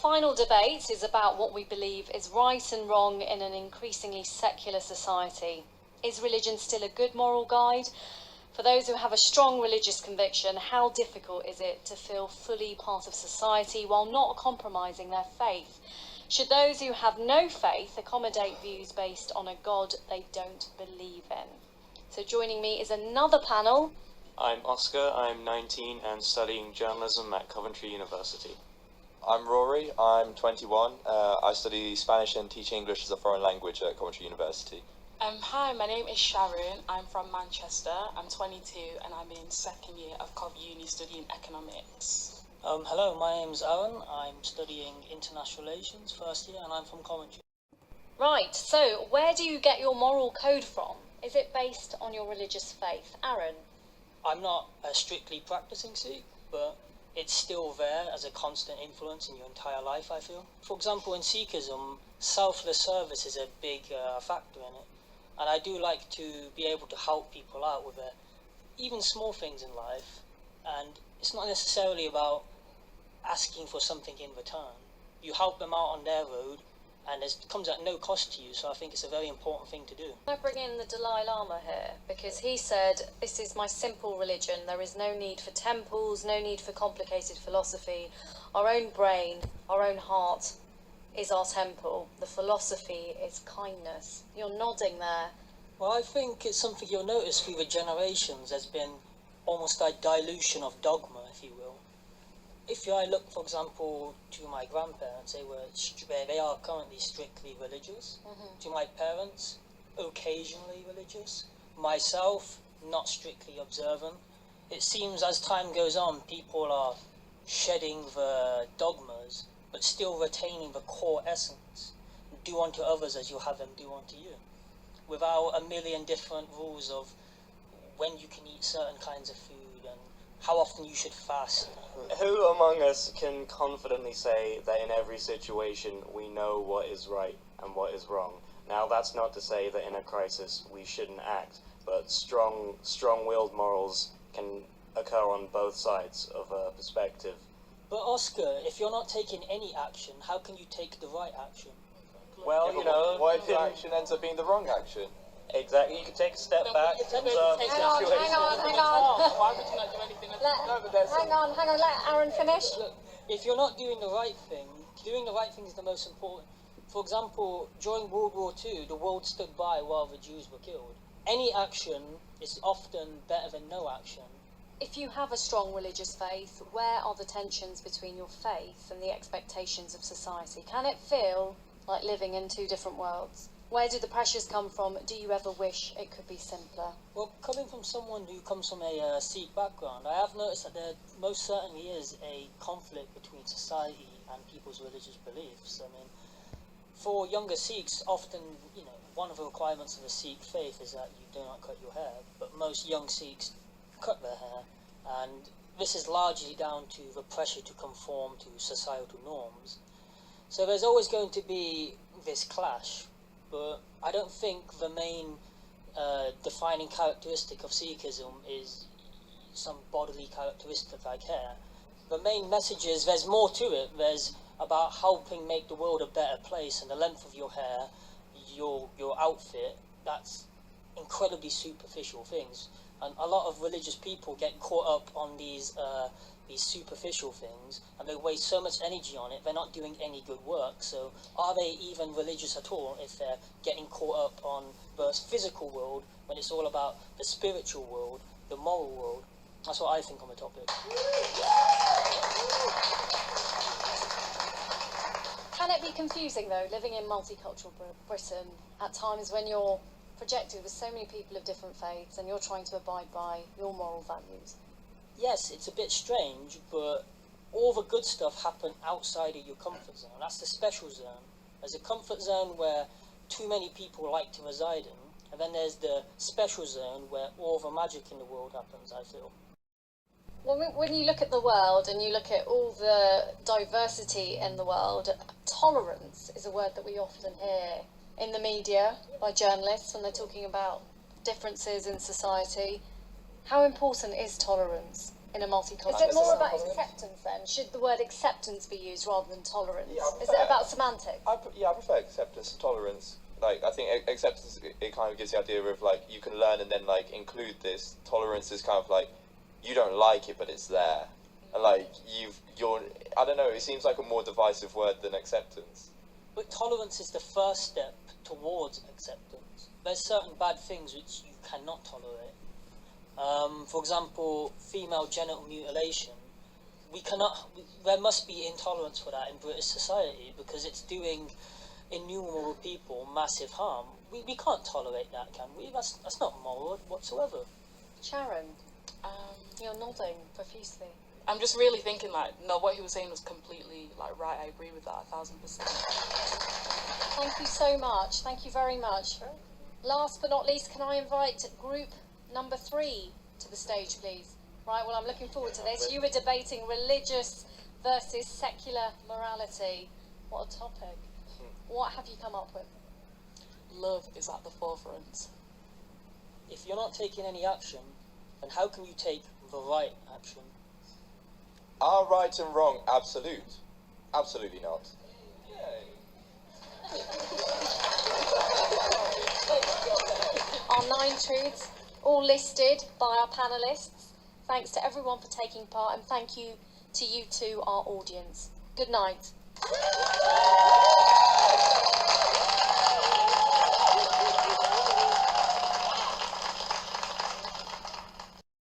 final debate is about what we believe is right and wrong in an increasingly secular society. Is religion still a good moral guide? For those who have a strong religious conviction, how difficult is it to feel fully part of society while not compromising their faith? Should those who have no faith accommodate views based on a God they don't believe in? So joining me is another panel. I'm Oscar, I'm 19 and studying journalism at Coventry University. I'm Rory, I'm 21. I study Spanish and teach English as a foreign language at Coventry University. Hi, my name is Sharon, I'm from Manchester, I'm 22 and I'm in second year of Cov Uni studying economics. Hello, my name's Aran, I'm studying international relations first year and I'm from Coventry. Right, so where do you get your moral code from? Is it based on your religious faith? Aran? I'm not a strictly practicing Sikh, but it's still there as a constant influence in your entire life, I feel. For example, in Sikhism, selfless service is a big factor in it. And I do like to be able to help people out with even small things in life. And it's not necessarily about asking for something in return. You help them out on their road, and it comes at no cost to you, so I think it's a very important thing to do. I bring in the Dalai Lama here, because he said, this is my simple religion. There is no need for temples, no need for complicated philosophy. Our own brain, our own heart is our temple. The philosophy is kindness. You're nodding there. Well, I think it's something you'll notice through the generations. There's been almost a dilution of dogma, if you will. If I look, for example, to my grandparents, they are currently strictly religious. Mm-hmm. To my parents, occasionally religious. Myself, not strictly observant. It seems as time goes on, people are shedding the dogmas, but still retaining the core essence. Do unto others as you have them do unto you. Without a million different rules of when you can eat certain kinds of food and how often you should fast. Who among us can confidently say that in every situation we know what is right and what is wrong? Now, that's not to say that in a crisis we shouldn't act, but strong-willed morals can occur on both sides of a perspective. But Oscar, if you're not taking any action, how can you take the right action? Well, you know, what if the action ends up being the wrong action? Exactly, you can take a step back, observe the situation. Hang on. Why would you not do anything? Hang on, let Aran finish. Look, if you're not doing the right thing, doing the right thing is the most important. For example, during World War II, the world stood by while the Jews were killed. Any action is often better than no action. If you have a strong religious faith, where are the tensions between your faith and the expectations of society? Can it feel like living in two different worlds? Where do the pressures come from? Do you ever wish it could be simpler? Well, coming from someone who comes from a Sikh background, I have noticed that there most certainly is a conflict between society and people's religious beliefs. I mean, for younger Sikhs, often, one of the requirements of a Sikh faith is that you do not cut your hair, but most young Sikhs cut their hair, and this is largely down to the pressure to conform to societal norms. So there's always going to be this clash, but I don't think the main defining characteristic of Sikhism is some bodily characteristic like hair. The main message is there's more to it. There's about helping make the world a better place, and the length of your hair, your outfit, that's incredibly superficial things. And a lot of religious people get caught up on these superficial things, and they waste so much energy on it, they're not doing any good work. So are they even religious at all if they're getting caught up on the physical world when it's all about the spiritual world, the moral world? That's what I think on the topic. Can it be confusing, though, living in multicultural Britain at times when you're projected with so many people of different faiths and you're trying to abide by your moral values? Yes, it's a bit strange, but all the good stuff happen outside of your comfort zone. That's the special zone. There's a comfort zone where too many people like to reside in, and then there's the special zone where all the magic in the world happens, I feel. Well, when you look at the world and you look at all the diversity in the world, tolerance is a word that we often hear in the media by journalists when they're talking about differences in society. How important is tolerance in a multicultural Is it more society? about acceptance then? Should the word acceptance be used rather than tolerance? Yeah, I Is prefer- it about semantics? I prefer acceptance and tolerance. Like, I think acceptance, it kind of gives the idea of, like, you can learn and then, like, include this. Tolerance is kind of like, you don't like it, but it's there. And, like, I don't know, it seems like a more divisive word than acceptance. But tolerance is the first step towards acceptance. There's certain bad things which you cannot tolerate. For example, female genital mutilation. There must be intolerance for that in British society because it's doing innumerable people massive harm. We can't tolerate that, can we? That's not moral whatsoever. Sharon, you're nodding profusely. I'm just really thinking, like, no, what he was saying was completely, like, right. I agree with that 1000%. Thank you so much. Thank you very much. Last but not least, can I invite group number 3 to the stage, please? Right, well, I'm looking forward to this. You were debating religious versus secular morality. What a topic. What have you come up with? Love is at the forefront. If you're not taking any action, then how can you take the right action? Are right and wrong absolute? Absolutely not. Our 9 truths, all listed by our panellists. Thanks to everyone for taking part, and thank you to you two, our audience. Good night.